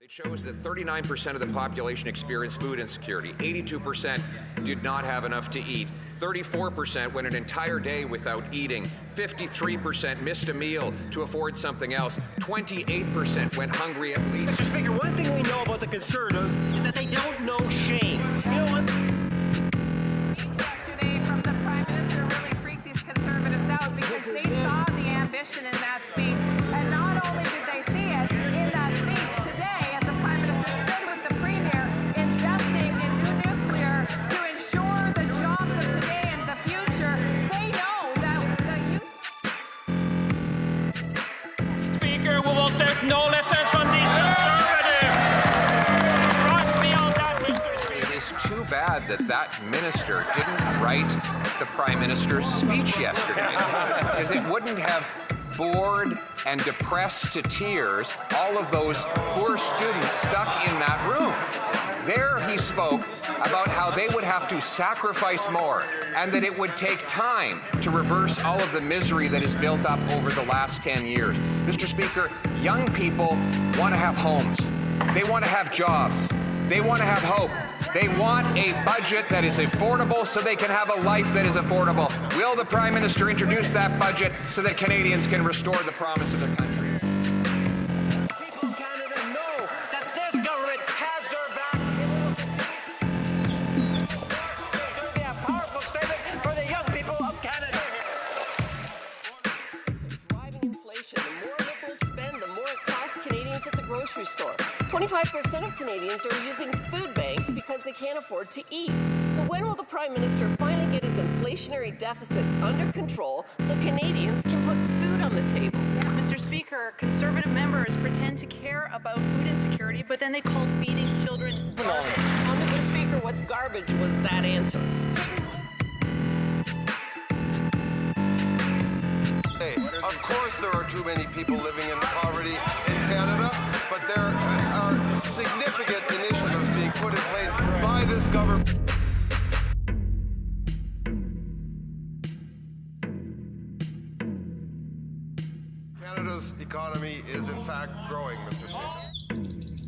It shows that 39% of the population experienced food insecurity, 82% did not have enough to eat, 34% went an entire day without eating, 53% missed a meal to afford something else, 28% went hungry at least. Mr. Speaker, one thing we know about the Conservatives is that they don't know shame. You know what? Yesterday from the Prime Minister really freaked these Conservatives out because they saw the ambition in that speech, and not only did they see it in that speech today, as the Prime Minister stood with the Premier investing in new nuclear to ensure the jobs of today and the future. They know that the youth. Speaker, we will take no lessons from these Conservatives. Trust me on that, Mr. Speaker. It is too bad that that minister didn't write the Prime Minister's speech yesterday, because it wouldn't have bored and depressed to tears all of those poor students stuck in that room. There he spoke about how they would have to sacrifice more and that it would take time to reverse all of the misery that is built up over the last 10 years. Mr. Speaker, young people want to have homes. They want to have jobs. They want to have hope. They want a budget that is affordable so they can have a life that is affordable. Will the Prime Minister introduce that budget so that Canadians can restore the promise of their country? People in Canada know that this government has their back. There'll be a powerful statement for the young people of Canada. Driving inflation. The more liberals spend, the more it costs Canadians at the grocery store. 25% of Canadians are using food banks because they can't afford to eat. So when will the Prime Minister finally get his inflationary deficits under control so Canadians can put food on the table? Mr. Speaker, Conservative members pretend to care about food insecurity, but then they call feeding children garbage. Now, Mr. Speaker, what's garbage was that answer? Hey, of course there are too many people living in poverty in Canada, but there are significant initiatives being put in place by this government. Canada's economy is in fact growing, Mr. Speaker.